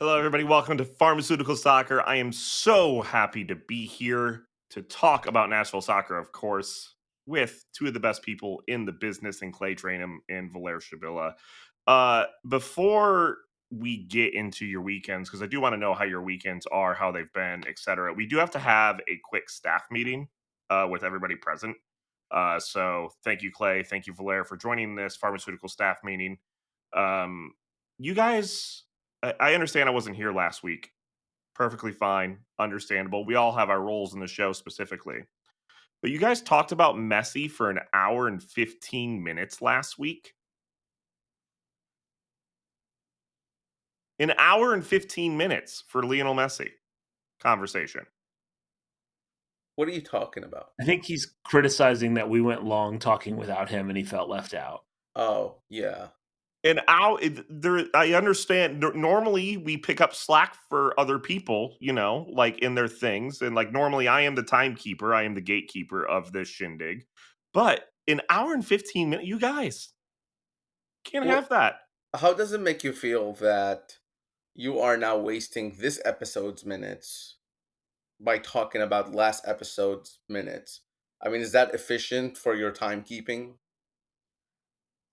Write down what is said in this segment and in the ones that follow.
Hello, everybody. Welcome to Pharmaceutical Soccer. I am so happy to be here to talk about Nashville soccer, of course, with two of the best people in the business in Clay Trainham and Valer Shabilla. Before we get into your weekends, because I do want to know how your weekends are, how they've been, etc., we do have to have a quick staff meeting with everybody present. So thank you, Clay. Thank you, Valer, for joining this pharmaceutical staff meeting. Um, you guys, I understand I wasn't here last week. Perfectly fine, understandable. We all have our roles in the show specifically. But you guys talked about Messi for an hour and 15 minutes last week. An hour and 15 minutes for Lionel Messi conversation. What are you talking about? I think he's criticizing that we went long talking without him and he felt left out. Oh, yeah. An hour. I understand. Normally, we pick up slack for other people, like in their things, and like normally, I am the timekeeper. I am the gatekeeper of this shindig. But an hour and 15 minutes, you guys can't Well, have that. how does it make you feel that you are now wasting this episode's minutes by talking about last episode's minutes? I mean, is that efficient for your timekeeping?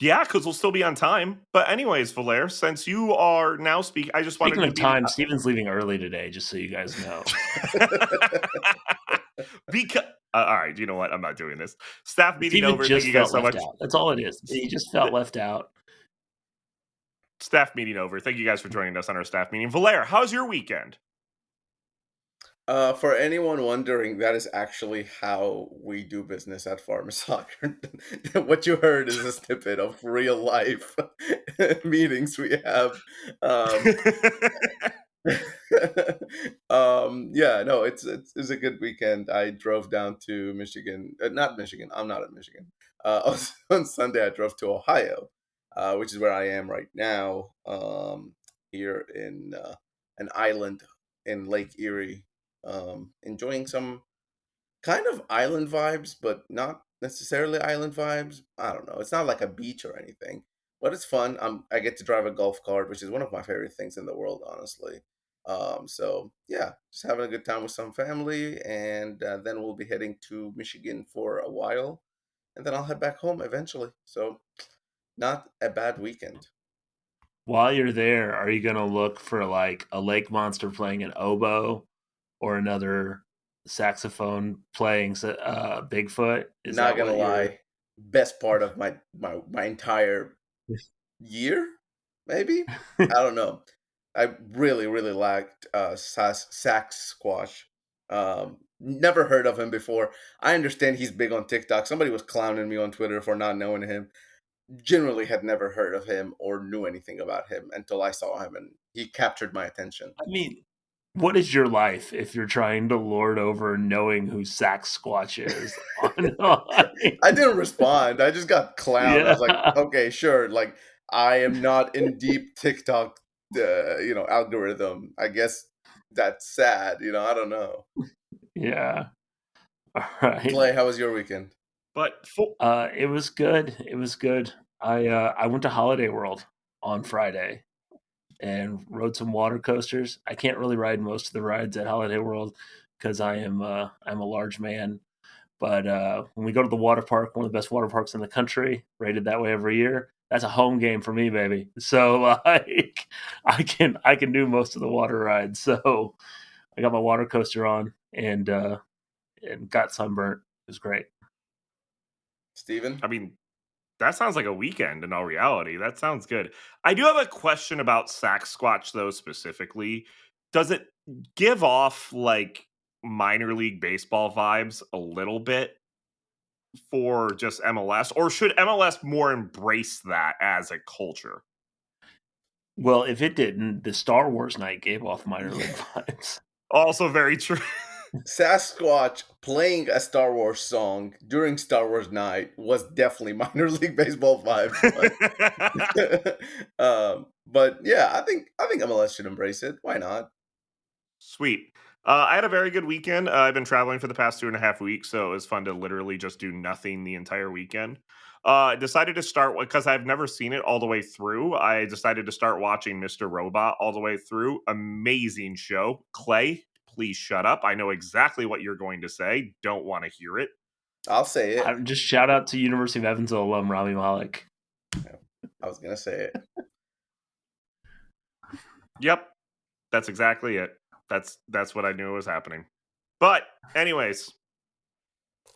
Yeah, because we'll still be on time. But anyways, Valer, since you are now speaking, I just wanted Speaking to of be time, Steven's leaving early today, just so you guys know. because all right, you know what? I'm not doing this. Staff meeting Steven over. Thank just you guys felt so left much. out. That's all it is. He just felt left out. Staff meeting over. Thank you guys for joining us on our staff meeting. Valer, how's your weekend? For anyone wondering, that is actually how we do business at Soccer. What you heard is a snippet of real life meetings we have. Um, yeah, no, it's a good weekend. I drove down to Michigan, not Michigan. I'm not in Michigan. On Sunday, I drove to Ohio, which is where I am right now. Here in an island in Lake Erie, enjoying some kind of island vibes, but not necessarily island vibes. I don't know. It's not like a beach or anything, but it's fun. I get to drive a golf cart, which is one of my favorite things in the world, honestly. So yeah, just having a good time with some family, and then we'll be heading to Michigan for a while, and then I'll head back home eventually. So not a bad weekend. While you're there, are you going to look for like a lake monster playing an oboe or another saxophone playing Bigfoot? Is Not that gonna what you're... lie, best part of my entire year, maybe. I don't know. I really liked Sax Squash. Never heard of him before. I understand he's big on TikTok. Somebody was clowning me on Twitter for not knowing him. Generally, had never heard of him or knew anything about him until I saw him, and he captured my attention. I mean, what is your life if you're trying to lord over knowing who Sax Squatch is online? I didn't respond. I just got clowned. I was like, Yeah. okay, sure. Like, I am not in deep TikTok, algorithm. I guess that's sad. I don't know. Yeah. All right. Clay, how was your weekend? but It was good. It was good. I went to Holiday World on Friday and rode some water coasters. I can't really ride most of the rides at Holiday World because I'm a large man. But when we go to the water park, one of the best water parks in the country, rated that way every year, that's a home game for me, baby. So like I can do most of the water rides. So I got my water coaster on and got sunburnt. It was great. Steven? I mean, that sounds like a weekend in all reality. That sounds good. I do have a question about Sasquatch though specifically. Does it give off like minor league baseball vibes a little bit for just MLS, or should MLS more embrace that as a culture? Well, if it didn't, the Star Wars night gave off minor league vibes. Also very true. Sasquatch playing a Star Wars song during Star Wars night was definitely minor league baseball vibes. But yeah, I think MLS should embrace it. Why not? Sweet. I had a very good weekend. I've been traveling for the past 2.5 weeks, so it was fun to literally just do nothing the entire weekend. Decided to start because I've never seen it all the way through. I decided to start watching Mr. Robot all the way through. Amazing show. Clay, please shut up. I know exactly what you're going to say. Don't want to hear it. I'll say it. Just shout out to University of Evansville alum Rami Malek. I was gonna say it. Yep, that's exactly it. That's what I knew was happening. But anyways,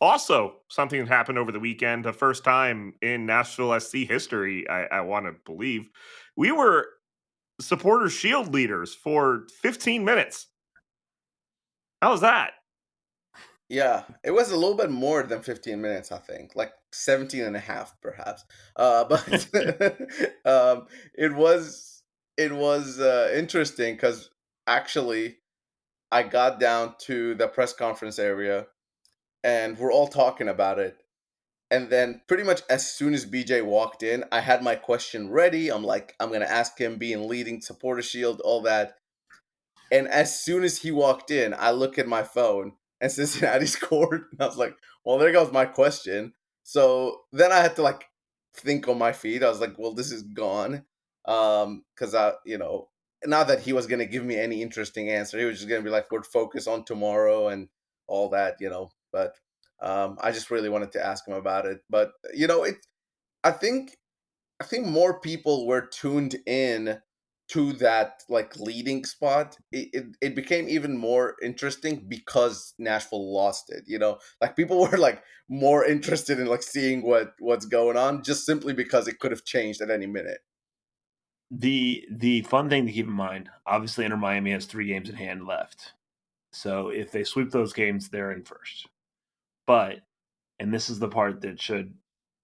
also something that happened over the weekend, the first time in Nashville SC history, I want to believe, we were supporter shield leaders for 15 minutes. How was that? Yeah, it was a little bit more than 15 minutes, I think, like 17 and a half, perhaps. But it was interesting because actually I got down to the press conference area and we're all talking about it. And then pretty much as soon as BJ walked in, I had my question ready. I'm like, I'm gonna ask him being leading supporter shield, all that. And as soon as he walked in, I look at my phone and Cincinnati scored. And I was like, well, there goes my question. So then I had to like think on my feet. I was like, well, this is gone. Cause not that he was gonna give me any interesting answer. He was just gonna be like, we're focused on tomorrow and all that. But I just really wanted to ask him about it. But I think I think more people were tuned in to that like leading spot. It became even more interesting because Nashville lost it. Like people were like more interested in like seeing what's going on just simply because it could have changed at any minute. The fun thing to keep in mind, obviously, Inter Miami has 3 games in hand left. So if they sweep those games, they're in first. But, and this is the part that should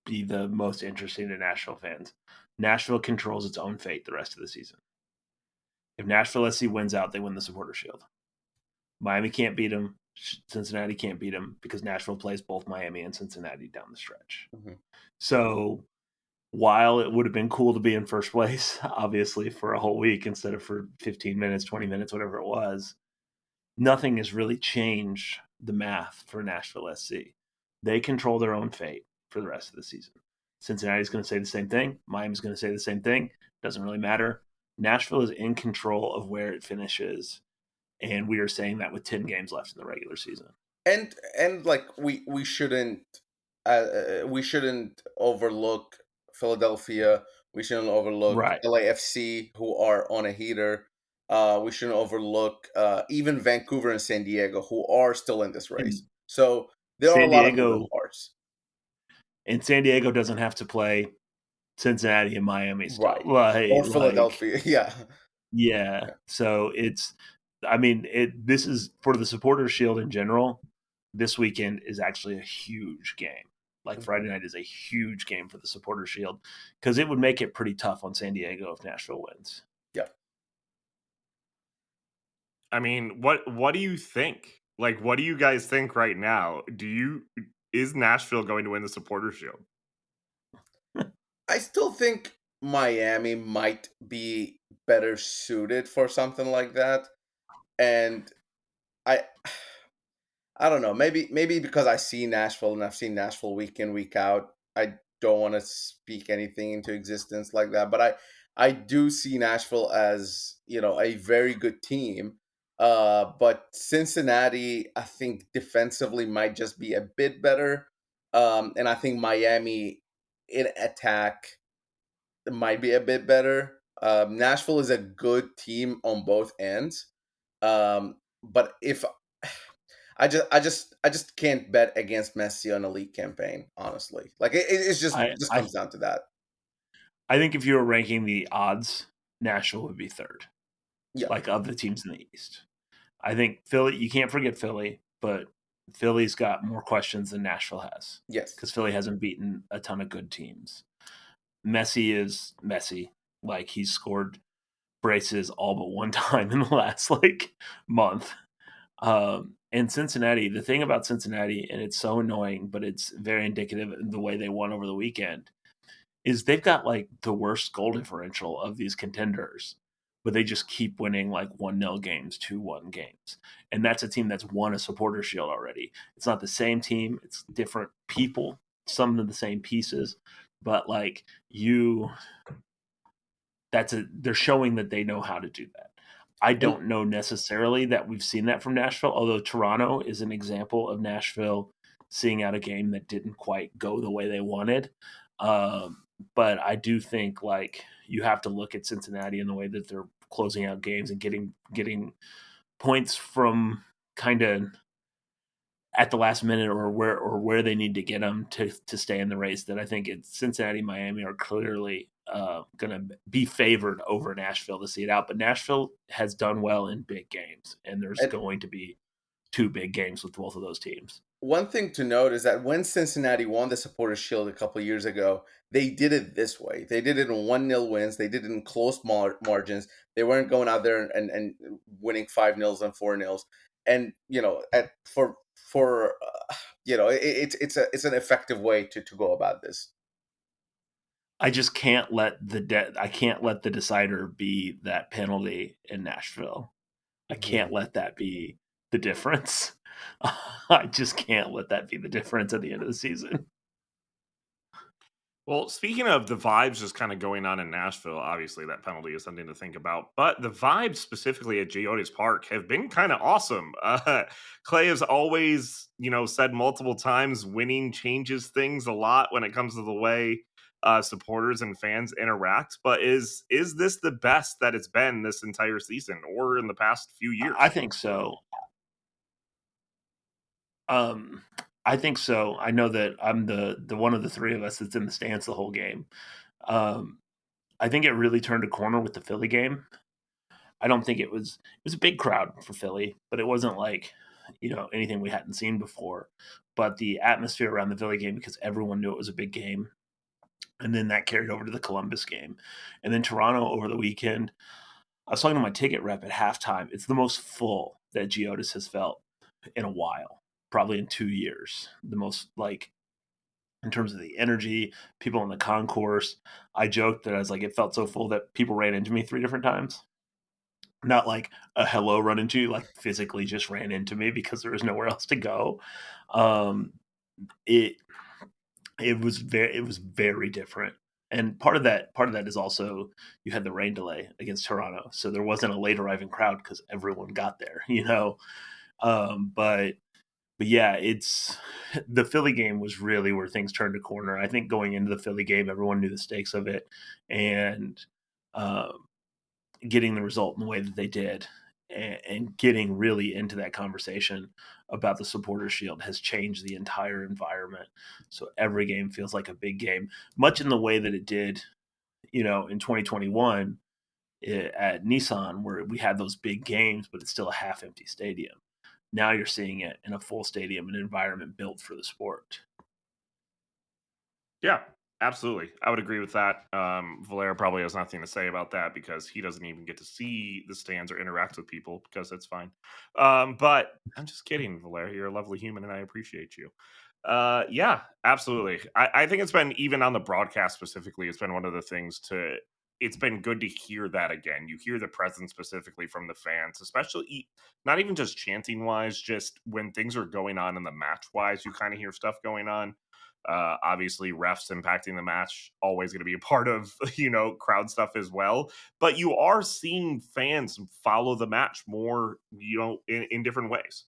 be the most interesting to Nashville fans, Nashville controls its own fate the rest of the season. If Nashville SC wins out, they win the Supporter Shield. Miami can't beat them. Cincinnati can't beat them because Nashville plays both Miami and Cincinnati down the stretch. Mm-hmm. So while it would have been cool to be in first place, obviously, for a whole week instead of for 15 minutes, 20 minutes, whatever it was, nothing has really changed the math for Nashville SC. They control their own fate for the rest of the season. Cincinnati's going to say the same thing. Miami's going to say the same thing. Doesn't really matter. Nashville is in control of where it finishes, and we are saying that with 10 games left in the regular season. And like we shouldn't overlook Philadelphia. We shouldn't overlook Right. LAFC, who are on a heater. We shouldn't overlook even Vancouver and San Diego, who are still in this race. And So there are a San lot of moving Diego parts. and San Diego doesn't have to play Cincinnati and Miami still. Right. Or Like Philadelphia. Yeah. yeah. Yeah. So this is for the supporter shield in general. This weekend is actually a huge game. Like Mhm. Friday night is a huge game for the supporter shield because it would make it pretty tough on San Diego if Nashville wins. Yeah. I mean, what do you think? Like, what do you guys think right now? Is Nashville going to win the supporter shield? I still think Miami might be better suited for something like that. And I I don't know. Maybe because I see Nashville and I've seen Nashville week in week out. I don't want to speak anything into existence like that, but I do see Nashville as a very good team. But Cincinnati, I think defensively might just be a bit better, and I think Miami in attack might be a bit better. Nashville is a good team on both ends, but if I just can't bet against Messi on a league campaign. Honestly, like it's I, just I comes down to that. I think if you were ranking the odds, Nashville would be third, Yeah. like of the teams in the East. I think Philly, you can't forget Philly, but Philly's got more questions than Nashville has Yes. because Philly hasn't beaten a ton of good teams. Messi is Messi. Like he's scored braces all but one time in the last month. And Cincinnati, the thing about Cincinnati, and it's so annoying, but it's very indicative of the way they won over the weekend, is they've got like the worst goal differential of these contenders, but they just keep winning like 1-0 games, 2-1 games. And that's a team that's won a supporter shield already. It's not the same team, it's different people, some of the same pieces, but like you they're showing that they know how to do that. I And don't know necessarily that we've seen that from Nashville, although Toronto is an example of Nashville seeing out a game that didn't quite go the way they wanted. Um, but I do think like you have to look at Cincinnati in the way that they're closing out games and getting points from kind of at the last minute or where they need to get them to stay in the race. That I think it's Cincinnati, Miami are clearly going to be favored over Nashville to see it out. But Nashville has done well in big games, and there's and going to be two big games with both of those teams. one thing to note is that when Cincinnati won the Supporters Shield a couple of years ago, they did it this way. They did it in 1-0 wins. They did it in close margins. They weren't going out there and winning 5-0 and 4-0. And for it's an effective way to go about this. I just can't let I can't let the decider be that penalty in Nashville. I can't Mhm. let that be the difference. I just can't let that be the difference at the end of the season. Well, speaking of the vibes just kind of going on in Nashville, obviously that penalty is something to think about. But the vibes specifically at Geodis Park have been kind of awesome. Clay has always, said multiple times, winning changes things a lot when it comes to the way supporters and fans interact. But is this the best that it's been this entire season or in the past few I years? think so. Um, I think so. I know that I'm the one of the three of us that's in the stands the whole game. Um, I think it really turned a corner with the Philly game. I don't think it was a big crowd for Philly, but it wasn't like, anything we hadn't seen before. But the atmosphere around the Philly game because everyone knew it was a big game. And then that carried over to the Columbus game. And then Toronto over the weekend. I was talking to my ticket rep at halftime. It's the most full that Geodis has felt in a while, probably in 2 years. The most like in terms of the energy, people in the concourse. I joked that I was like, it felt so full that people ran into me 3 different times. Not like a hello run into you, like physically just ran into me because there was nowhere else to go. Um, it it was very different. And part of that is also you had the rain delay against Toronto, so there wasn't a late arriving crowd because everyone got there. But yeah, it's the Philly game was really where things turned a corner. I think going into the Philly game, everyone knew the stakes of it, and um, getting the result in the way that they did, and getting really into that conversation about the supporter shield has changed the entire environment. So every game feels like a big game, much in the way that it did, in 2021 at Nissan, where we had those big games, but it's still a half empty stadium. Now you're seeing it in a full stadium, an environment built for the sport. Yeah, absolutely. I would agree with that. Valera probably has nothing to say about that because he doesn't even get to see the stands or interact with people because it's fine. But I'm just kidding, Valera. You're a lovely human and I appreciate you. Yeah, absolutely. I think it's been, even on the broadcast specifically, it's been one of the things to, it's been good to hear that again. You hear the presence specifically from the fans, especially not even just chanting wise, just when things are going on in the match wise, you kind of hear stuff going on. Obviously, refs impacting the match always going to be a part of crowd stuff as well. But you are seeing fans follow the match more, in different ways.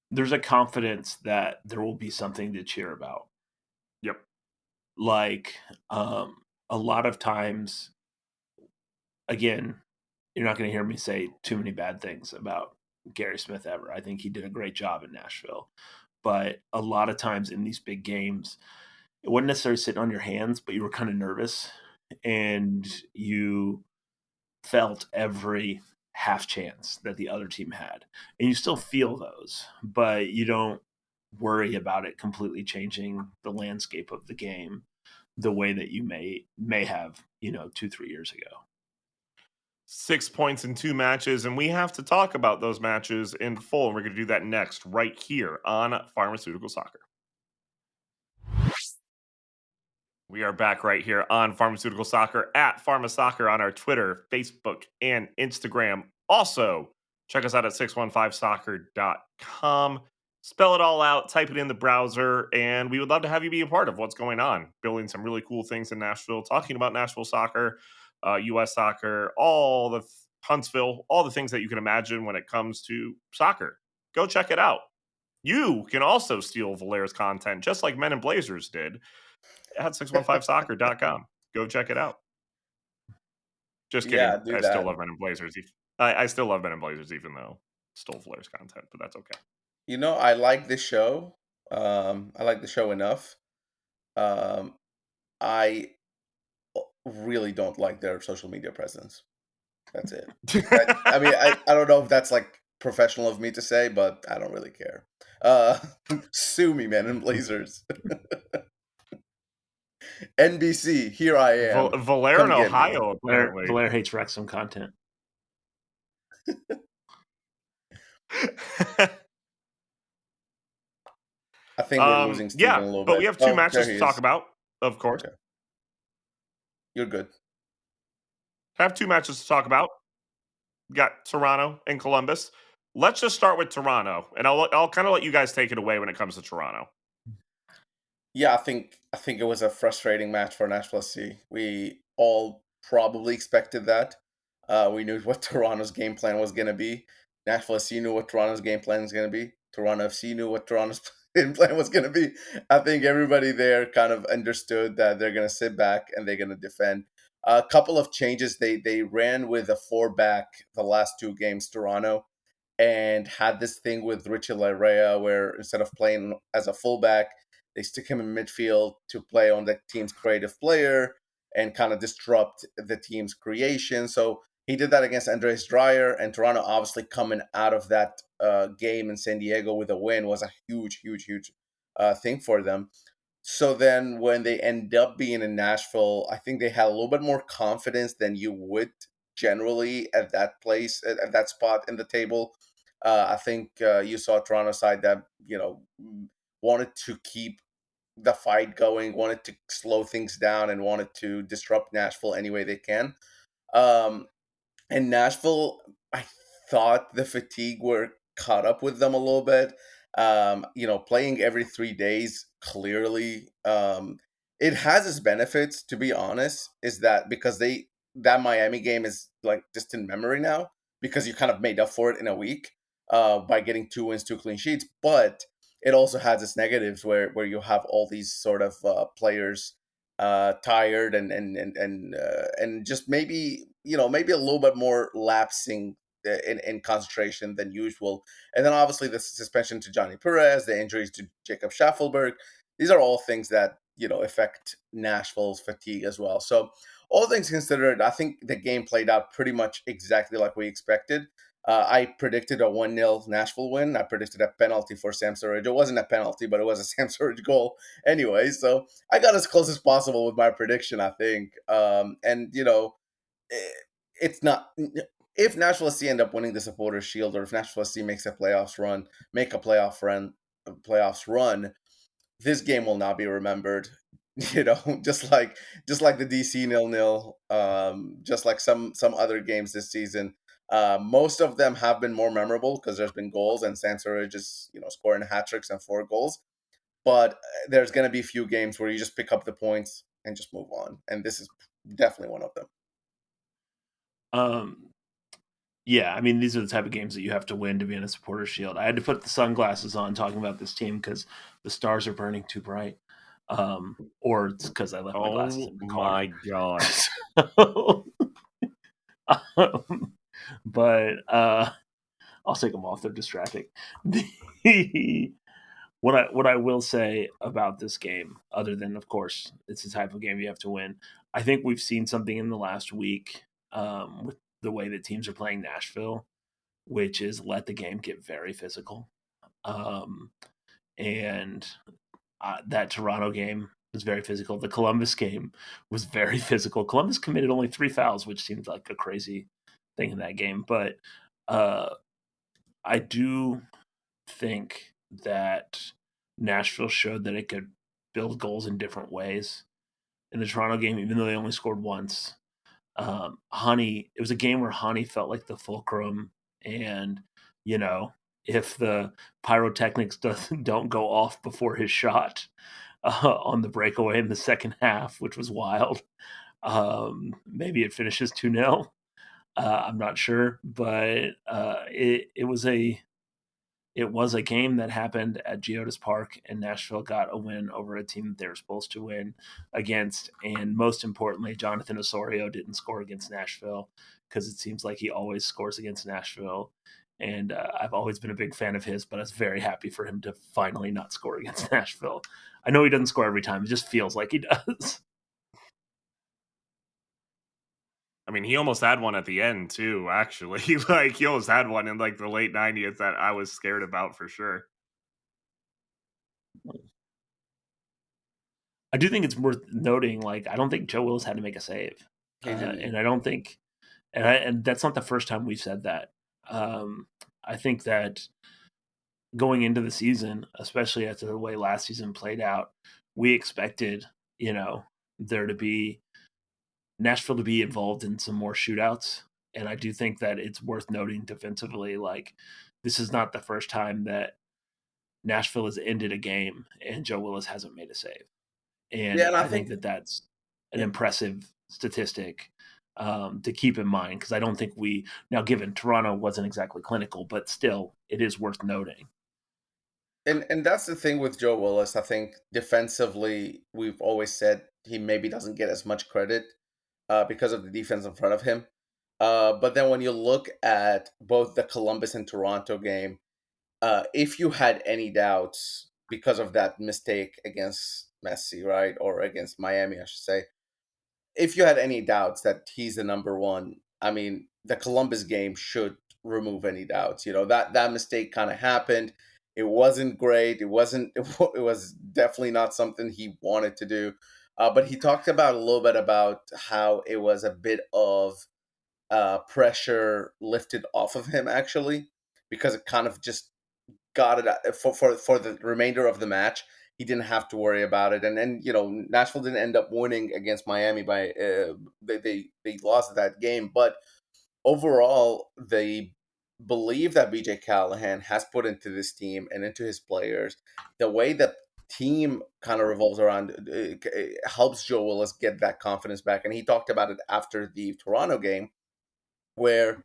There's a confidence that there will be something to cheer about. Yep. Like, a lot of times, again, you're not going to hear me say too many bad things about Gary Smith ever. I think he did a great job in Nashville. But a lot of times in these big games, it wasn't necessarily sitting on your hands, but you were kind of nervous and you felt every half chance that the other team had. And you still feel those, but you don't worry about it completely changing the landscape of the game the way that you may have, 2-3 years ago. 6 points in two matches, and we have to talk about those matches in full. And we're going to do that next, right here on Pharmaceutical Soccer. We are back right here on Pharmaceutical Soccer at Pharma Soccer on our Twitter, Facebook, and Instagram. Also, check us out at 615soccer.com. spell it all out, type it in the browser, and we would love to have you be a part of what's going on, building some really cool things in Nashville, talking about Nashville soccer, U.S. soccer, all the Huntsville, all the things that you can imagine when it comes to soccer. Go check it out. You can also steal Valera's content just like Men in Blazers did at 615soccer.com. Go check it out. Just Yeah, kidding. do I still that. love Men in Blazers. I still love Men in Blazers, even though it stole Valera's content, but that's okay. I like this show. I like the show enough. Um, I really don't like their social media presence. That's it. I mean, I don't know if that's like professional of me to say, but I don't really care. Uh, Sue me, man, in Blazers. NBC, here I am. Valera in Come get me. Ohio, apparently. Blair hates Wrexham content. I think we're losing Steven Yeah, a little but we bit. have two Oh, there matches he to talk is. about, of course. Okay, you're good. Have two matches to talk about. Got Toronto and Columbus. Let's just start with Toronto, and I'll kind of let you guys take it away when it comes to Toronto. Yeah, I think it was a frustrating match for Nashville SC. We all probably expected that. We knew what Toronto's game plan was going to be. Nashville SC knew what Toronto's game plan was going to be. Toronto FC knew what Toronto's game plan was going to be. I think everybody there kind of understood that they're going to sit back and they're going to defend. A couple of changes. They ran with a four back the last two games. Toronto and had this thing with Richie Larea where instead of playing as a fullback, they stick him in midfield to play on the team's creative player and kind of disrupt the team's creation. So he did that against Andres Dreyer, and Toronto obviously coming out of that game in San Diego with a win was a huge, huge, huge thing for them. So then when they end up being in Nashville, I think they had a little bit more confidence than you would generally at that place, at that spot in the table. I think you saw Toronto side that, wanted to keep the fight going, wanted to slow things down, and wanted to disrupt Nashville any way they can. Um, and Nashville, I thought the fatigue were caught up with them a little bit. Playing every 3 days clearly, it has its benefits. To be honest, is that because that Miami game is like distant memory now because you kind of made up for it in a week by getting 2 wins, 2 clean sheets. But it also has its negatives where you have all these sort of players tired and just maybe a little bit more lapsing in concentration than usual. And then obviously the suspension to Johnny Perez, the injuries to Jacob Schaffelberg, these are all things that affect Nashville's fatigue as well. So all things considered, I think the game played out pretty much exactly like we expected. I predicted a 1-0 Nashville win. I predicted a penalty for Sam Surridge. It wasn't a penalty, but it was a Sam Surridge goal anyway. So I got as close as possible with my prediction, I think. Eh, it's not. If Nashville SC end up winning the Supporters Shield, or if Nashville SC makes a playoffs run, this game will not be remembered. Just like the DC 0-0, just like some other games this season. Most of them have been more memorable because there's been goals and Sansa just scoring hat tricks and 4 goals. But there's going to be a few games where you just pick up the points and just move on, and this is definitely one of them. Yeah, I mean, these are the type of games that you have to win to be in a supporter shield. I had to put the sunglasses on talking about this team because the stars are burning too bright. Or it's because I left my glasses Oh in the car. my god. So, but I'll take them off. They're distracting. What I will say about this game, other than of course it's the type of game you have to win, I think we've seen something in the last week with the way that teams are playing Nashville, which is let the game get very physical. And that Toronto game was very physical. The Columbus game was very physical. Columbus committed only 3 fouls, which seems like a crazy thing in that game. But I do think that Nashville showed that it could build goals in different ways. In the Toronto game, even though they only scored once, Honey, it was a game where Honey felt like the fulcrum, and you know if the pyrotechnics don't go off before his shot on the breakaway in the second half, which was wild. Maybe it finishes 2-0. I'm not sure, but it was a game that happened at Geodis Park, and Nashville got a win over a team that they were supposed to win against. And most importantly, Jonathan Osorio didn't score against Nashville because it seems like he always scores against Nashville. And I've always been a big fan of his, but I was very happy for him to finally not score against Nashville. I know he doesn't score every time; it just feels like he does. I mean, he almost had one at the end too, actually. Like he almost had one in like the late 90s that I was scared about for sure. I do think it's worth noting. Like, I don't think Joe Willis had to make a save, He didn't. and I don't think, and that's not the first time we've said that. I think that going into the season, especially after the way last season played out, we expected, you know, there to be Nashville to be involved in some more shootouts. And I do think that it's worth noting defensively, like, this is not the first time that Nashville has ended a game and Joe Willis hasn't made a save. Yeah, And and I I think think that that's an yeah, impressive statistic to keep in mind, because I don't think now, given Toronto wasn't exactly clinical, but still, it is worth noting. and that's the thing with Joe Willis. I think defensively, we've always said he maybe doesn't get as much credit because of the defense in front of him. But then when you look at both the Columbus and Toronto game, if you had any doubts because of that mistake against Messi, right, or against Miami, I should say, if you had any doubts that he's the number one, I mean, the Columbus game should remove any doubts. You know, that mistake kind of happened. It wasn't great. It wasn't. It was definitely not something he wanted to do. But he talked about a little bit about how it was a bit of pressure lifted off of him actually, because it kind of just got it for the remainder of the match. He didn't have to worry about it, and then Nashville didn't end up winning against Miami by they lost that game, but overall they believe that BJ Callahan has put into this team and into his players the way that team kind of revolves around helps Joe Willis get that confidence back, and he talked about it after the Toronto game where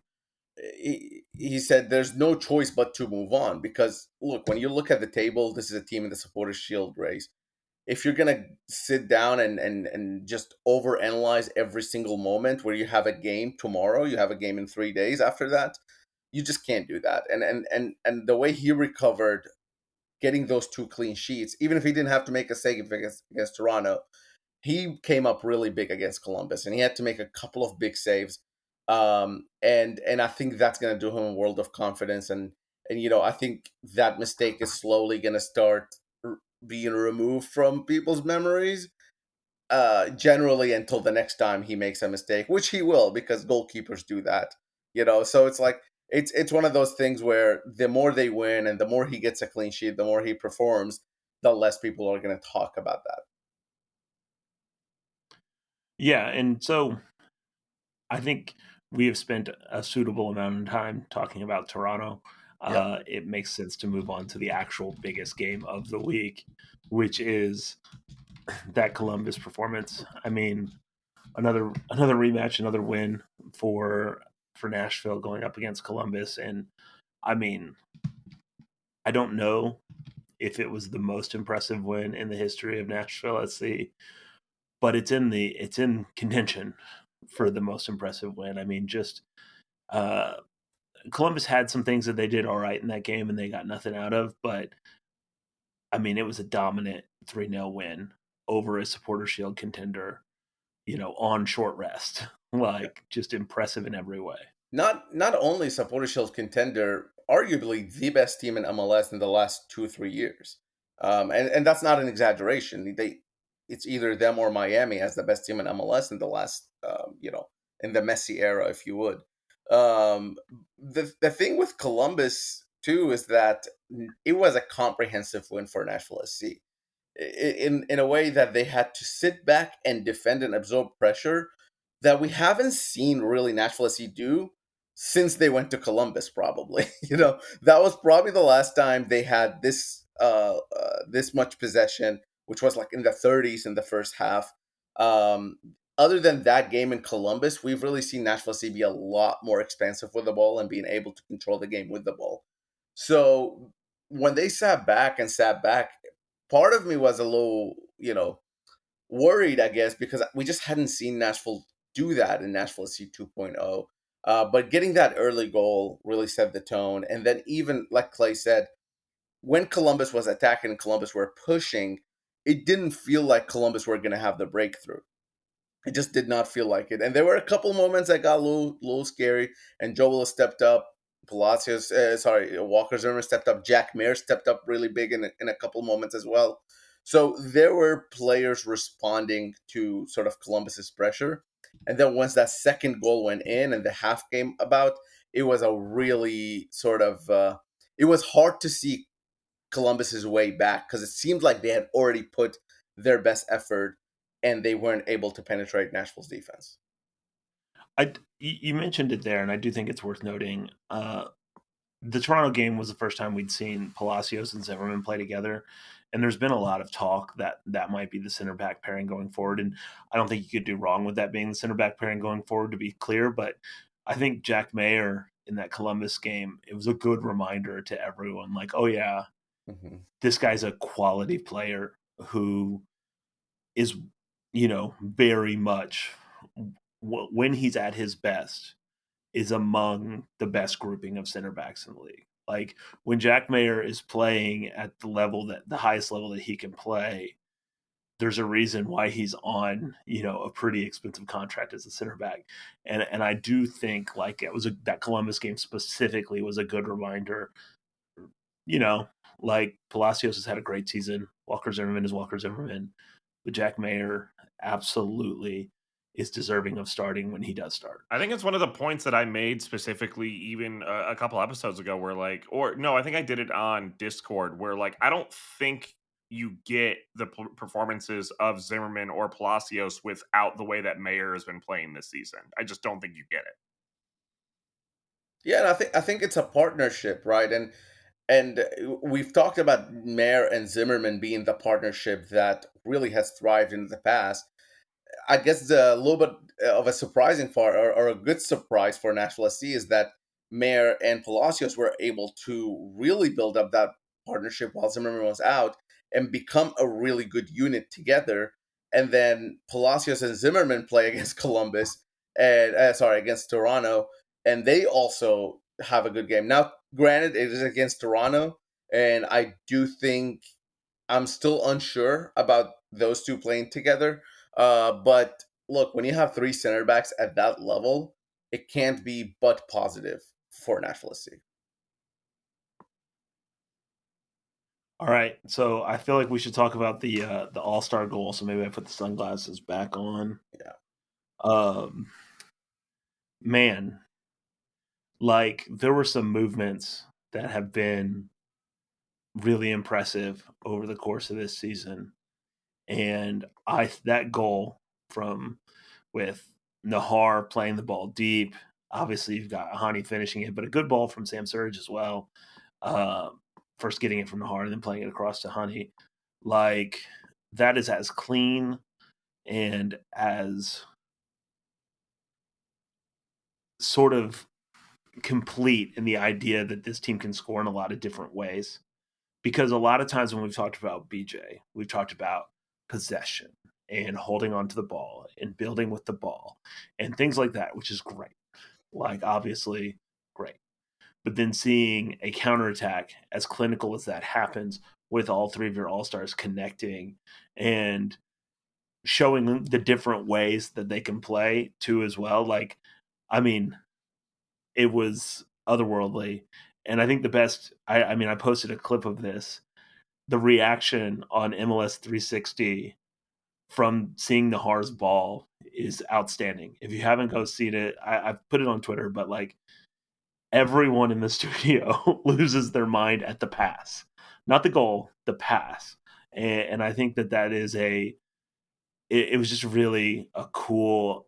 he said there's no choice but to move on because look, when you look at the table, this is a team in the Supporters Shield race. If you're gonna sit down and just overanalyze every single moment where you have a game tomorrow, you have a game in 3 days after that, you just can't do that. And the way he recovered getting those two clean sheets, even if he didn't have to make a save against Toronto, he came up really big against Columbus, and he had to make a couple of big saves. And I think that's going to do him a world of confidence. And I think that mistake is slowly going to start being removed from people's memories. Generally, until the next time he makes a mistake, which he will, because goalkeepers do that. So it's like it's one of those things where the more they win and the more he gets a clean sheet, the more he performs, the less people are going to talk about that. Yeah, and so I think we have spent a suitable amount of time talking about Toronto. Yeah. It makes sense to move on to the actual biggest game of the week, which is that Columbus performance. I mean, another rematch, another win for Nashville going up against Columbus, and I mean, I don't know if it was the most impressive win in the history of Nashville SC, but it's in contention for the most impressive win. I mean, just uh, Columbus had some things that they did all right in that game, and they got nothing out of. But I mean, it was a dominant 3-0 win over a Supporter Shield contender, on short rest. Like, just impressive in every way. Not only Supporter Shield contender, arguably the best team in MLS in the last 2 or 3 years, and that's not an exaggeration. It's either them or Miami as the best team in MLS in the last, in the Messi era, if you would. The thing with Columbus too is that it was a comprehensive win for Nashville SC in a way that they had to sit back and defend and absorb pressure that we haven't seen really Nashville SC do since they went to Columbus, probably. That was probably the last time they had this much possession, which was like in the 30s in the first half. Um, Other than that game in Columbus, we've really seen Nashville SC be a lot more expansive with the ball and being able to control the game with the ball. So when they sat back, part of me was a little, worried, I guess, because we just hadn't seen Nashville do that in Nashville SC 2.0. But getting that early goal really set the tone. And then, even like Clay said, when Columbus was attacking and Columbus were pushing, it didn't feel like Columbus were going to have the breakthrough. It just did not feel like it. And there were a couple moments that got a little scary. And Joel stepped up. Walker Zimmerman stepped up. Jack Mayer stepped up really big in a couple moments as well. So there were players responding to sort of Columbus's pressure. And then once that second goal went in and the half came about, it was a really sort of it was hard to see Columbus's way back because it seemed like they had already put their best effort and they weren't able to penetrate Nashville's defense. You mentioned it there, and I do think it's worth noting. The Toronto game was the first time we'd seen Palacios and Zimmerman play together, and there's been a lot of talk that that might be the center back pairing going forward. And I don't think you could do wrong with that being the center back pairing going forward, to be clear. But I think Jack Mayer in that Columbus game, it was a good reminder to everyone, like, oh yeah, Mm-hmm. this guy's a quality player who is, very much when he's at his best is among the best grouping of center backs in the league. Like when Jack Mayer is playing at the highest level that he can play, there's a reason why he's on, a pretty expensive contract as a center back. And I do think like that Columbus game specifically was a good reminder, you know, like Palacios has had a great season. Walker Zimmerman is Walker Zimmerman, but Jack Mayer absolutely is deserving of starting when he does start. I think it's one of the points that I made specifically even a couple episodes ago where like or no, I think I did it on Discord where like I don't think you get the performances of Zimmerman or Palacios without the way that Mayer has been playing this season. I just don't think you get it. Yeah, and I think it's a partnership, right? And we've talked about Mayer and Zimmerman being the partnership that really has thrived in the past. I guess the little bit of a surprising part, or a good surprise for Nashville SC, is that Mayer and Palacios were able to really build up that partnership while Zimmerman was out and become a really good unit together. And then Palacios and Zimmerman play against Columbus and against Toronto, and they also have a good game. Now, granted, it is against Toronto, and I do think I'm still unsure about those two playing together. But look, when you have three center backs at that level, it can't be but positive for Nashville SC. All right, so I feel like we should talk about the All Star goal. So maybe I put the sunglasses back on. Yeah. Um, Man, like there were some movements that have been really impressive over the course of this season, and I that goal from with Nahar playing the ball deep. Obviously, you've got Hani finishing it, but a good ball from Sam Surge as well. Uh, First getting it from Nahar and then playing it across to Hani. Like that is as clean and as sort of complete in the idea that this team can score in a lot of different ways. Because a lot of times when we've talked about BJ, we've talked about possession and holding on to the ball and building with the ball and things like that, which is great. Like, obviously, great. But then seeing a counterattack as clinical as that happens with all three of your all stars connecting and showing the different ways that they can play too, as well. Like, I mean, it was otherworldly. And I think the best, I posted a clip of this. The reaction on MLS 360 from seeing the Nahar's ball is outstanding. If you haven't go seen it, I've put it on Twitter, but like everyone in the studio loses their mind at the pass, not the goal, the pass. And I think that is it was just really a cool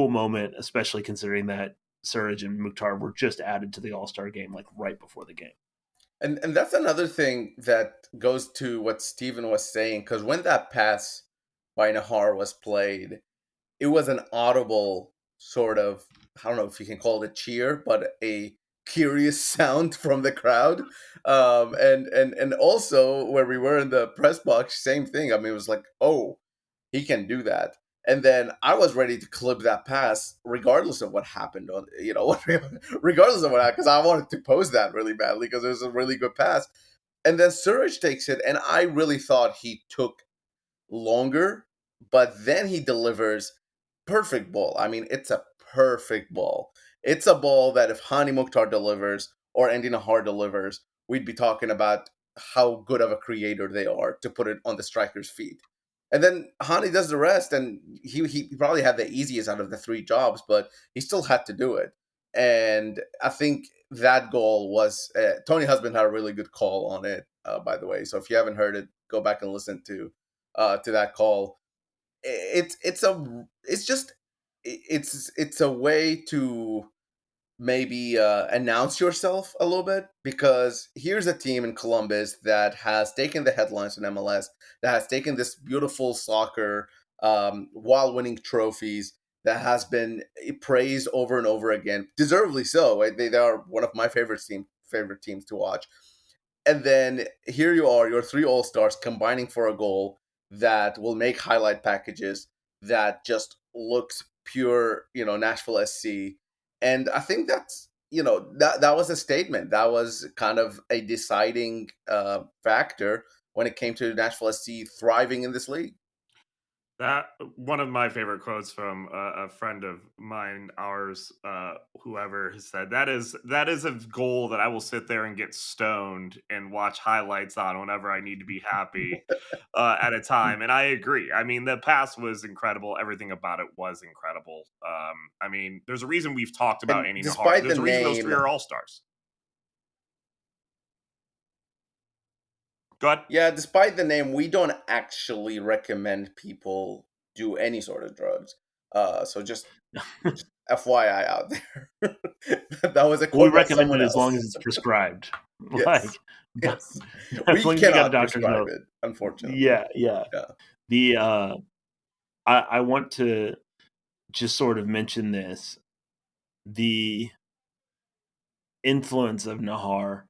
moment, especially considering that Suraj and Mukhtar were just added to the All-Star game like right before the game. And that's another thing that goes to what Steven was saying, because when that pass by Nahar was played, it was an audible sort of, I don't know if you can call it a cheer, but a curious sound from the crowd. And also where we were in the press box, same thing. I mean, it was like, oh, he can do that. And then I was ready to clip that pass, regardless of what happened on, regardless of what happened, because I wanted to post that really badly because it was a really good pass. And then Suraj takes it, and I really thought he took longer, but then he delivers perfect ball. I mean, it's a perfect ball. It's a ball that if Hani Mukhtar delivers or Andy Nahar delivers, we'd be talking about how good of a creator they are to put it on the striker's feet. And then Hani does the rest, and he probably had the easiest out of the three jobs, but he still had to do it. And I think that goal was Tony Husband had a really good call on it, by the way. So if you haven't heard it, go back and listen to that call. It's a way to maybe announce yourself a little bit, because here's a team in Columbus that has taken the headlines in MLS, that has taken this beautiful soccer while winning trophies, that has been praised over and over again, deservedly so. Right? They are one of my favorite teams to watch. And then here you are, your three all stars combining for a goal that will make highlight packages, that just looks pure, Nashville SC. And I think that's, that was a statement. That was kind of a deciding factor when it came to Nashville SC thriving in this league. That one of my favorite quotes from a friend of mine, ours, whoever has said that is a goal that I will sit there and get stoned and watch highlights on whenever I need to be happy at a time. And I agree. I mean, the pass was incredible. Everything about it was incredible. I mean, there's a reason we've talked about And Andy Nahar. despite the There's a reason those three name, are all stars. Go ahead. yeah, despite the name, we don't actually recommend people do any sort of drugs. So just FYI out there. That was a We quote by recommend someone it as long else. as it's prescribed. Like, Like, yes, as we long as you got a cannot doctor's prescribe note. it, unfortunately. Yeah. Yeah. The I want to just sort of mention this. The influence of Nahar.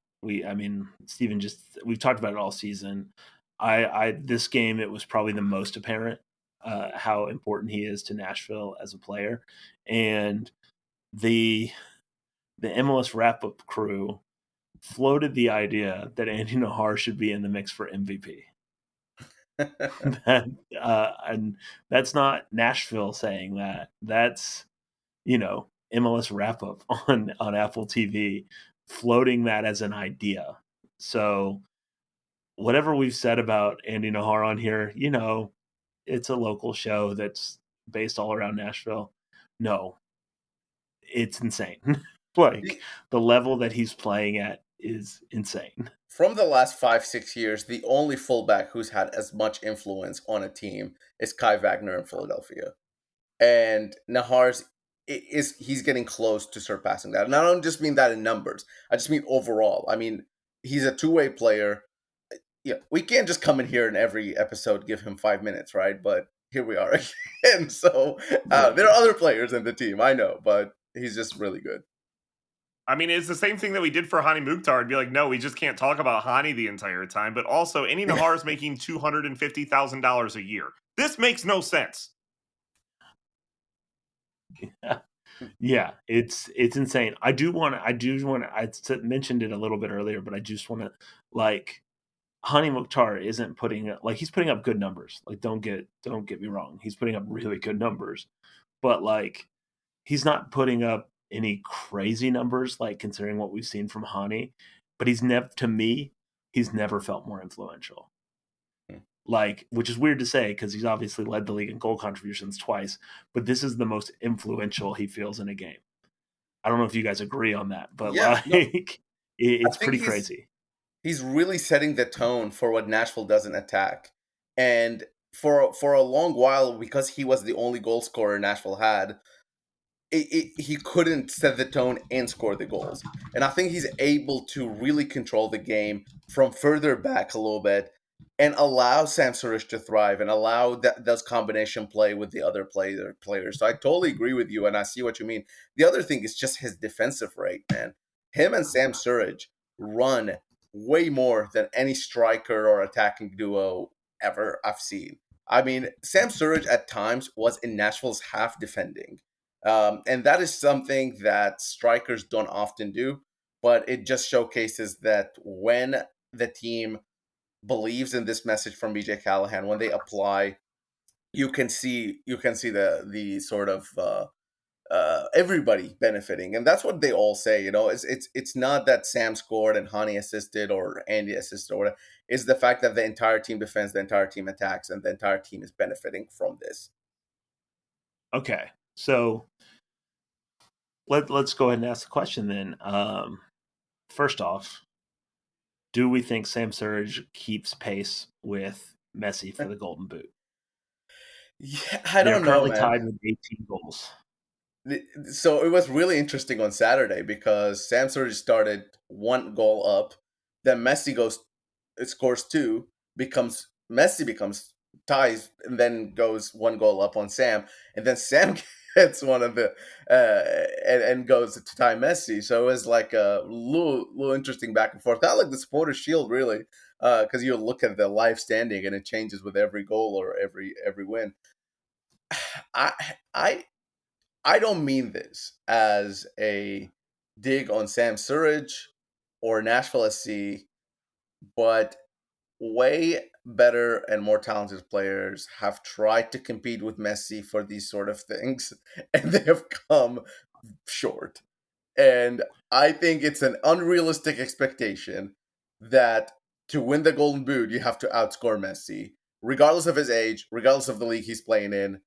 Steven we've talked about it all season. This game, it was probably the most apparent how important he is to Nashville as a player. And the MLS wrap up crew floated the idea that Andy Nahar should be in the mix for MVP. And that's not Nashville saying that. That's, MLS wrap up on Apple TV floating that as an idea. So whatever we've said about Andy Nahar on here, it's a local show that's based all around Nashville. No, it's insane. Like, the level that he's playing at is insane. From the last 5-6 years, the only fullback who's had as much influence on a team is Kai Wagner in Philadelphia. And Nahar's he's getting close to surpassing that. And I don't just mean that in numbers. I just mean overall. I mean, he's a two-way player. Yeah, we can't just come in here and every episode give him 5 minutes, right? But here we are again. So there are other players in the team, I know, but he's just really good. I mean, it's the same thing that we did for Hani Mukhtar. It'd be like, no, we just can't talk about Hani the entire time. But also, Andy Nahar is making $250,000 a year. This makes no sense. Yeah, it's insane. I mentioned it a little bit earlier, but I just want to, like, Hani Mukhtar isn't putting up, like, he's putting up good numbers. Like, don't get me wrong, he's putting up really good numbers, but like, he's not putting up any crazy numbers, like, considering what we've seen from Hani. But he's never felt more influential. Like, which is weird to say because he's obviously led the league in goal contributions twice, but this is the most influential he feels in a game. I don't know if you guys agree on that, but Yeah, no, it's I think pretty crazy. He's really setting the tone for what Nashville doesn't attack. And for a long while, because he was the only goal scorer Nashville had, he couldn't set the tone and score the goals. And I think he's able to really control the game from further back a little bit and allow Sam Surish to thrive and allow that those combination play with the other players. So I totally agree with you, and I see what you mean. The other thing is just his defensive rate, man. Him and Sam Surridge run way more than any striker or attacking duo ever I've seen. I mean, Sam Surridge at times was in Nashville's half defending. And that is something that strikers don't often do, but it just showcases that when the team believes in this message from BJ Callahan, when they apply, you can see the sort of everybody benefiting, and that's what they all say. It's not that Sam scored and Hani assisted or Andy assisted or whatever. It's the fact that the entire team defends, the entire team attacks, and the entire team is benefiting from this. Okay, so let's go ahead and ask the question then. First off, do we think Sam Surridge keeps pace with Messi for the Golden Boot? Yeah, I They're don't know, currently man. tied with 18 goals. So it was really interesting on Saturday because Sam Surridge started one goal up, then Messi scores two, Messi becomes ties, and then goes one goal up on Sam, and then Sam gets one of the and goes to tie Messi. So it was like a little interesting back and forth. Not like the supporter shield really, because you look at the live standing and it changes with every goal or every win. I I I don't mean this as a dig on Sam Surridge or Nashville SC, but way better and more talented players have tried to compete with Messi for these sort of things, and they have come short. And I think it's an unrealistic expectation that to win the Golden Boot, you have to outscore Messi, regardless of his age, regardless of the league he's playing in.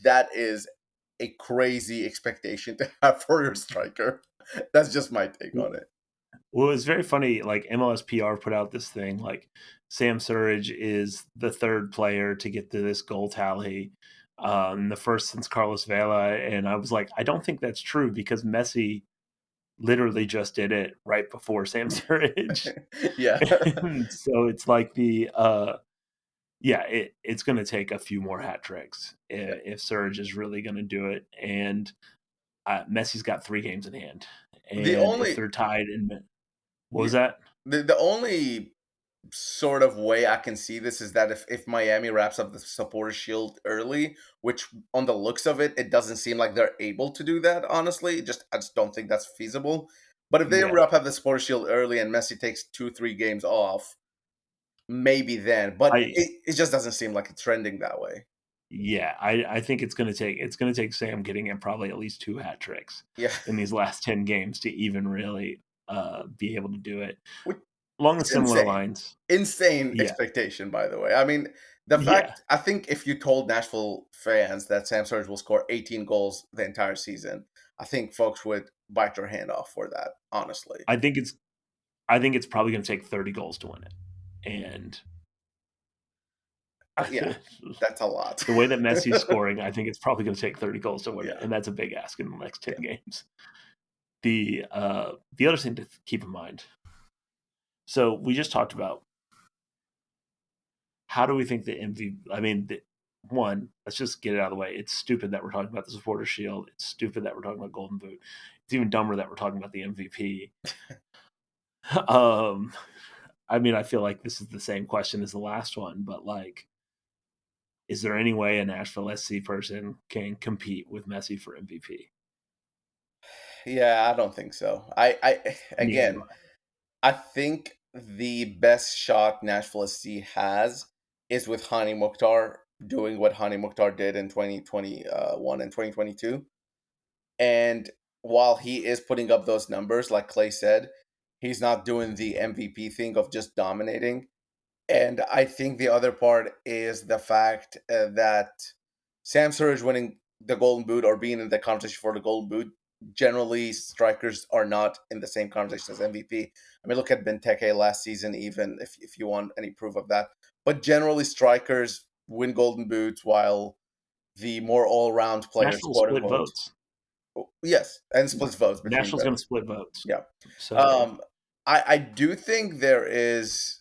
That is a crazy expectation to have for your striker. That's just my take on it. Well, it was very funny. Like MLS PR put out this thing like Sam Surridge is the third player to get to this goal tally, the first since Carlos Vela, and I was like, I don't think that's true because Messi literally just did it right before Sam Surridge. Yeah. And so it's like yeah, it's going to take a few more hat tricks Yeah. if Surridge is really going to do it, and Messi's got 3 games in hand, The and if only they're tied in, what yeah, was that? the only sort of way I can see this is that if Miami wraps up the supporter shield early, which on the looks of it, it doesn't seem like they're able to do that, honestly. I just don't think that's feasible. But if they Yeah, wrap up the supporter shield early and Messi takes 2-3 games off, maybe then. But I it just doesn't seem like it's trending that way. yeah, I think it's gonna take Sam getting in probably at least 2 hat tricks Yeah. in these last 10 games to even really be able to do it. Which Along the is similar insane. lines, Insane yeah, expectation, by the way. I mean, the yeah. fact I think if you told Nashville fans that Sam Surge will score 18 goals the entire season, I think folks would bite your hand off for that. Honestly, I think it's I think it's probably gonna take 30 goals to win it, and yeah, that's a lot. the way that Messi's scoring, I think it's probably gonna take 30 goals to win it, Yeah, and that's a big ask in the next 10 yeah. games. The other thing to keep in mind, so we just talked about how do we think the MVP? I mean, one, let's just get it out of the way. It's stupid that we're talking about the Supporter Shield. It's stupid that we're talking about Golden Boot. It's even dumber that we're talking about the MVP. um, I mean, I feel like this is the same question as the last one, but like, is there any way a Nashville SC person can compete with Messi for MVP? Yeah, I don't think so. I Neither again, do I think the best shot Nashville SC has is with Hani Mukhtar doing what Hani Mukhtar did in 2021 and 2022. And while he is putting up those numbers, like Clay said, he's not doing the MVP thing of just dominating. And I think the other part is the fact that Sam Surridge winning the Golden Boot or being in the conversation for the Golden Boot, generally strikers are not in the same conversation as MVP. I mean, look at Benteke last season, even if you want any proof of that. But generally, strikers win Golden Boots while the more all-round I. players, Nashville quote split unquote, votes. Yes, and split votes between Nashville's going the to split votes. yeah. So, Um, I do think there is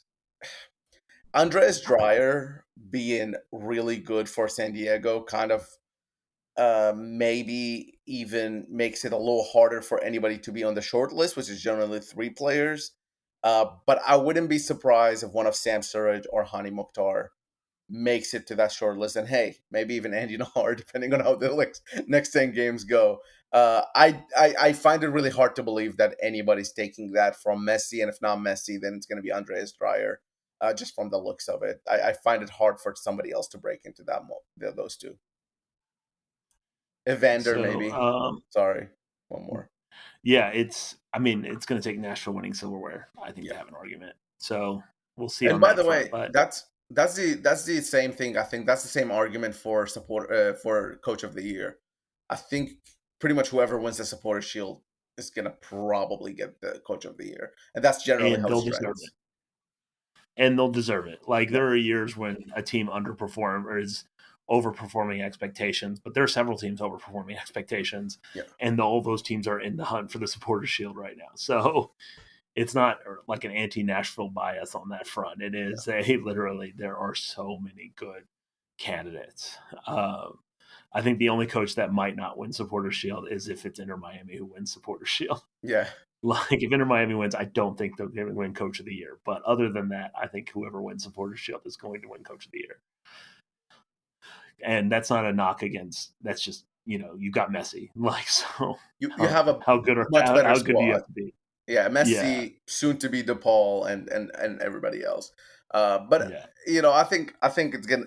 Andres Dreyer being really good for San Diego kind of maybe even makes it a little harder for anybody to be on the short list, which is generally 3 players. But I wouldn't be surprised if one of Sam Surridge or Hani Mukhtar makes it to that short list. And hey, maybe even Andy Nahar, depending on how the next 10 games go. I find it really hard to believe that anybody's taking that from Messi. And if not Messi, then it's going to be Andreas Dreyer, just from the looks of it. I find it hard for somebody else to break into those two. Evander, so maybe. Sorry, one more. yeah, I mean, it's going to take Nashville winning silverware, I think, to Yeah. have an argument. So we'll see And on by that the front. way, But that's the same thing. I think that's the same argument for coach of the year. I think pretty much whoever wins the supporter shield is gonna probably get the coach of the year, and that's generally and how it they'll deserve it. trends. And they'll deserve it. Like, Yeah, there are years when a team underperform or is overperforming expectations, but there are several teams overperforming expectations, yeah, and all those teams are in the hunt for the supporters shield right now. So it's not like an anti-Nashville bias on that front. It yeah. is a literally, there are so many good candidates. I think the only coach that might not win supporter shield is if it's Inter Miami who wins supporter shield. Yeah. Like, if Inter Miami wins, I don't think they're going to win Coach of the Year. But other than that, I think whoever wins Supporters Shield is going to win Coach of the Year. And that's not a knock against. That's just, you got Messi. Like, so You have a how good much better how good do you squad. have to be? Yeah, Yeah, Messi, soon to be DePaul, and everybody else. But yeah, I think it's gonna.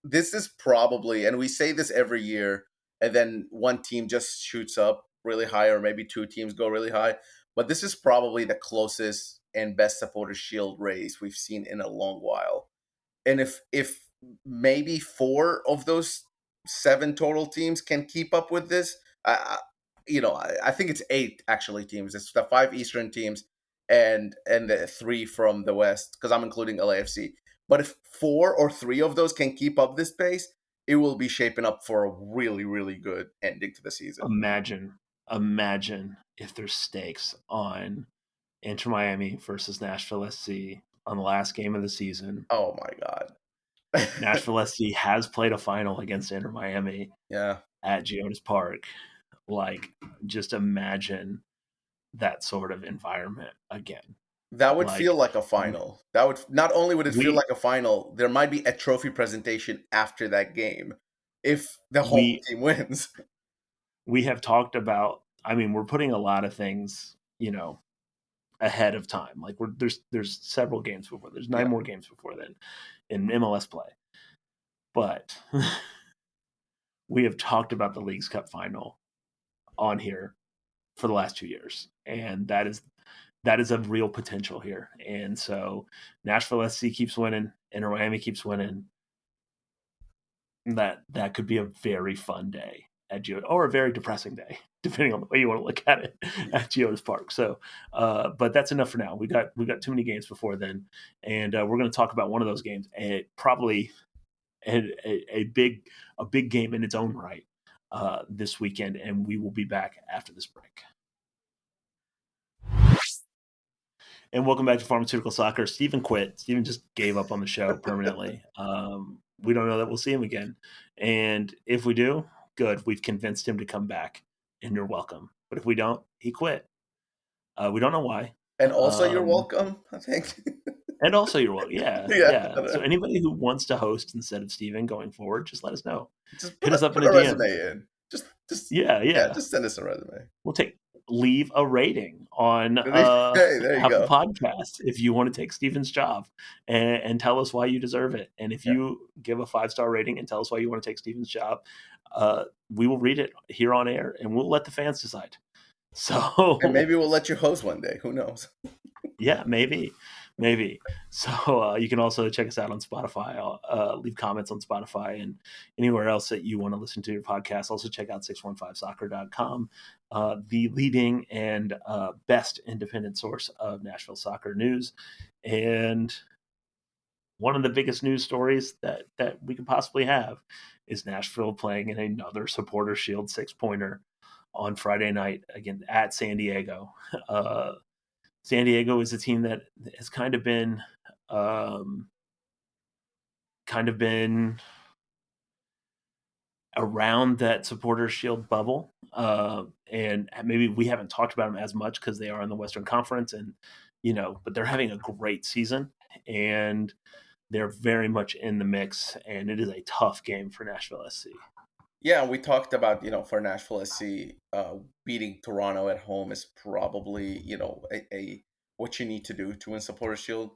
This is probably, and we say this every year, and then one team just shoots up really high, or maybe two teams go really high. But this is probably the closest and best supporter shield race we've seen in a long while. And if maybe 4 of those 7 total teams can keep up with this, I think it's 8 actually teams. It's the 5 Eastern teams and the 3 from the West, because I'm including LAFC. But if 4 or 3 of those can keep up this pace, it will be shaping up for a really, really good ending to the season. imagine if there's stakes on Inter Miami versus Nashville SC on the last game of the season. Oh my god. Nashville SC has played a final against Inter Miami Yeah. at Geodis Park. Like, just imagine that sort of environment again. That would feel Like, like a final. That would not only would it feel we like a final, there might be a trophy presentation after that game if the home we team wins. we have talked about. I mean, we're putting a lot of things, ahead of time. Like, there's several games before. There's 9 Yeah. more games before then in MLS play. But we have talked about the Leagues Cup final on here for the last 2 years, and that is a real potential here. And so Nashville SC keeps winning, Inter Miami keeps winning. That could be a very fun day at Geo, or a very depressing day, depending on the way you want to look at it at Geodis Park. So, but that's enough for now. We got too many games before then, and we're going to talk about one of those games, and probably a big game in its own right this weekend. And we will be back after this break. And welcome back to Pharmaceutical Soccer. Steven quit. Steven just gave up on the show permanently. We don't know that we'll see him again. And if we do, good. We've convinced him to come back, and you're welcome. But if we don't, he quit. We don't know why. And also, you're Um, welcome, I think. and also, you're welcome. Yeah, Yeah. yeah. So anybody who wants to host instead of Steven going forward, just let us know. Just Hit us up in put a a DM. resume in. Yeah, Yeah, yeah. just send us a resume. We'll leave a rating on Hey, there you Apple go. Podcasts if you want to take Steven's job, and tell us why you deserve it. And if Yeah. you give a 5-star rating and tell us why you want to take Steven's job, we will read it here on air, and we'll let the fans decide. And So maybe we'll let you host one day. Who knows? yeah, maybe. So you can also check us out on Spotify. Leave comments on Spotify and anywhere else that you want to listen to your podcast. Also check out 615soccer.com, the leading and best independent source of Nashville soccer news. And one of the biggest news stories that we could possibly have is Nashville playing in another Supporter Shield 6-pointer on Friday night again at San Diego. Uh, San Diego is a team that has um, kind of been around that supporter shield bubble. And maybe we haven't talked about them as much because they are in the Western Conference, and but they're having a great season, and they're very much in the mix, and it is a tough game for Nashville SC. Yeah, we talked about, for Nashville SC, beating Toronto at home is probably, a what you need to do to win Supporter Shield.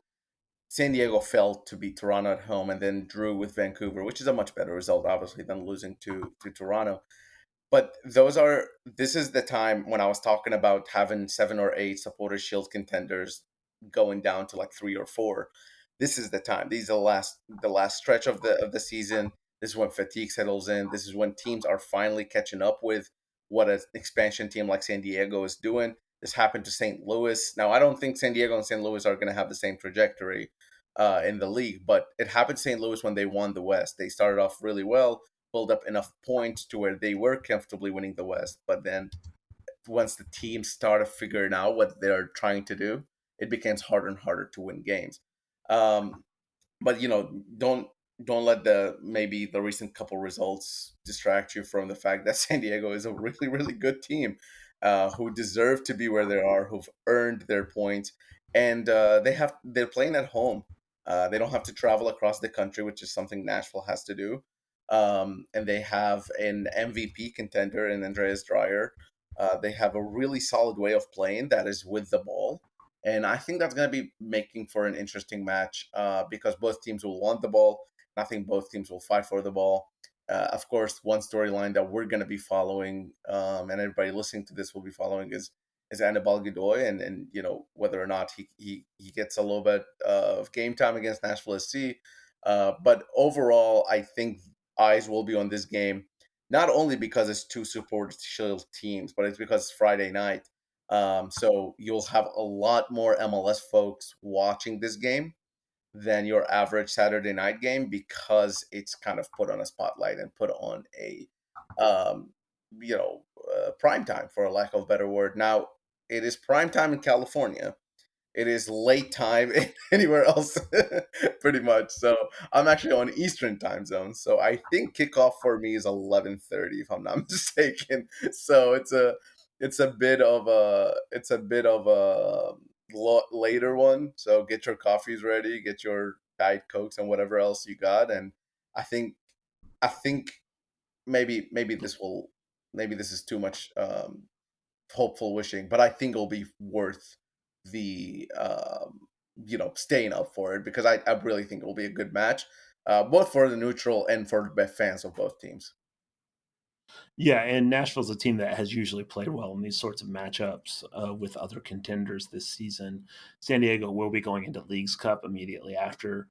San Diego fell to beat Toronto at home and then drew with Vancouver, which is a much better result, obviously, than losing to Toronto. But this is the time when I was talking about having 7 or 8 Supporter Shield contenders going down to like 3 or 4. This is the time. These are the last stretch of the season. This is when fatigue settles in. This is when teams are finally catching up with what an expansion team like San Diego is doing. This happened to St. Louis. Now, I don't think San Diego and St. Louis are going to have the same trajectory in the league, but it happened to St. Louis when they won the West. They started off really well, pulled up enough points to where they were comfortably winning the West. But then once the teams started figuring out what they're trying to do, it becomes harder and harder to win games. Um, but don't let maybe the recent couple results distract you from the fact that San Diego is a really really good team, who deserve to be where they are, who've earned their points, and they're playing at home. They don't have to travel across the country, which is something Nashville has to do. And they have an MVP contender in Andreas Dreyer. They have a really solid way of playing that is with the ball. And I think that's going to be making for an interesting match, because both teams will want the ball. And I think both teams will fight for the ball. Of course, one storyline that we're going to be following, and everybody listening to this will be following, is Anibal Godoy, and whether or not he gets a little bit of game time against Nashville SC. But overall, I think eyes will be on this game, not only because it's two support shield teams, but it's because it's Friday night. So you'll have a lot more MLS folks watching this game than your average Saturday night game, because it's kind of put on a spotlight and put on a um, prime time, for a lack of a better word. Now, it is prime time in California. It is late time anywhere else, pretty much. So I'm actually on Eastern time zone. So I think kickoff for me is 11:30, if I'm not mistaken. So it's a bit of a later one. So get your coffees ready, get your Diet Cokes and whatever else you got. And I think I think maybe this is too much hopeful wishing, but I think it'll be worth the staying up for it, because I really think it'll be a good match, both for the neutral and for the fans of both teams. Yeah, and Nashville's a team that has usually played well in these sorts of matchups with other contenders this season. San Diego will be going into Leagues Cup immediately after,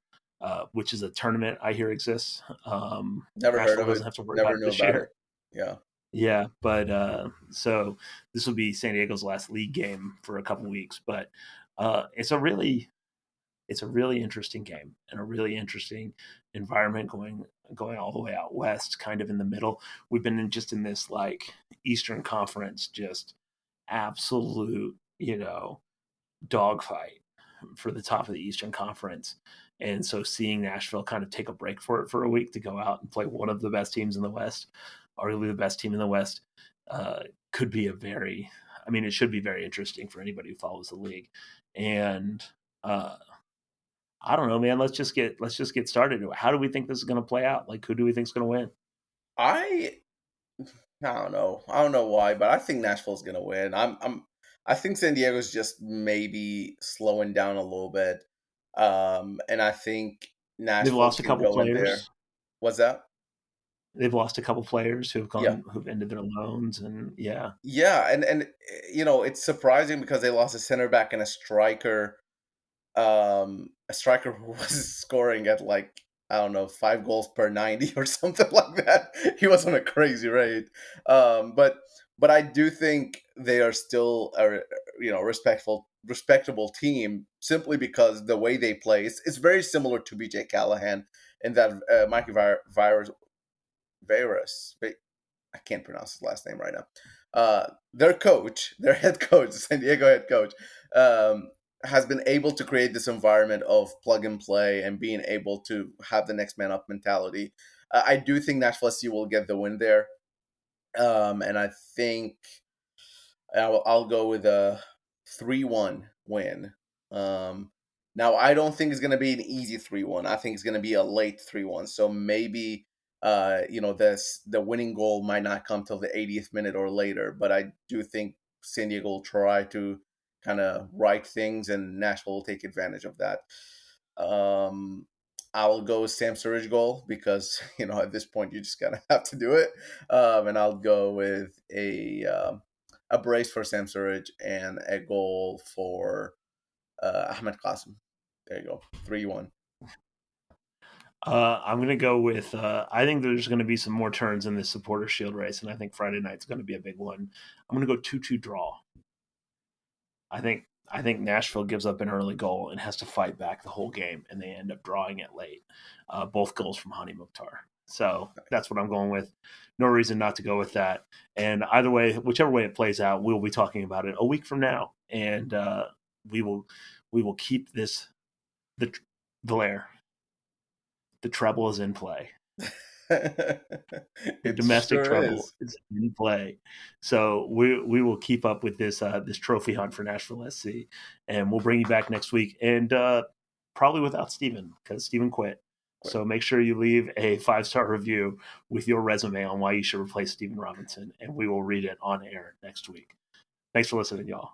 which is a tournament I hear exists. Never heard Nashville of it. doesn't have to worry about Never it knew this about it. year. Yeah. Yeah, but so this will be San Diego's last league game for a couple weeks. But it's a really interesting game and a really interesting environment going all the way out west, kind of in the middle. We've been in this like Eastern Conference, just absolute, dogfight for the top of the Eastern Conference. And so seeing Nashville kind of take a break for a week to go out and play one of the best teams in the West, arguably the best team in the West, could be it should be very interesting for anybody who follows the league. And uh, I don't know, man. Let's just get started. How do we think this is going to play out? Like, who do we think is going to win? I I don't know. I don't know why, but I think Nashville's gonna win. I think San Diego's just maybe slowing down a little bit. And I think They've Nashville lost a can couple go in there. players. What's that? They've lost a couple players Yeah. who've ended their loans, and yeah, Yeah, and it's surprising because they lost a center back and a striker who was scoring at like, I don't know, 5 goals per 90 or something like that. He was on a crazy rate. But I do think they are still a respectable team, simply because the way they play is very similar to BJ Callahan, in that Mikey Virus, I can't pronounce his last name right now. their coach, their head coach, San Diego head coach, has been able to create this environment of plug and play and being able to have the next man up mentality. I do think Nashville SC will get the win there, and I think I'll go with a 3-1 win. Um, Now, I don't think it's going to be an easy 3-1. I think it's going to be a late 3-1. So maybe, the winning goal might not come till the 80th minute or later. But I do think San Diego will try to kind of right things, and Nashville will take advantage of that. Um, I'll go with Sam Surridge goal because at this point you just gotta have to do it. And I'll go with a brace for Sam Surridge and a goal for Ahmed Qasim. There you go, 3-1. I'm going to go with, I think there's going to be some more turns in this supporter shield race, and I think Friday night's going to be a big one. I'm going to go 2-2 draw. I think Nashville gives up an early goal and has to fight back the whole game, and they end up drawing it late. Both goals from Hani Mukhtar. So that's what I'm going with. No reason not to go with that. And either way, whichever way it plays out, we'll be talking about it a week from now, and we will keep this the Valair. The treble is in play. The It domestic sure treble is. is in play. So we will keep up with this trophy hunt for Nashville SC, and we'll bring you back next week, and probably without Steven because Steven quit. So make sure you leave a 5-star review with your resume on why you should replace Steven Robinson, and we will read it on air next week. Thanks for listening, y'all.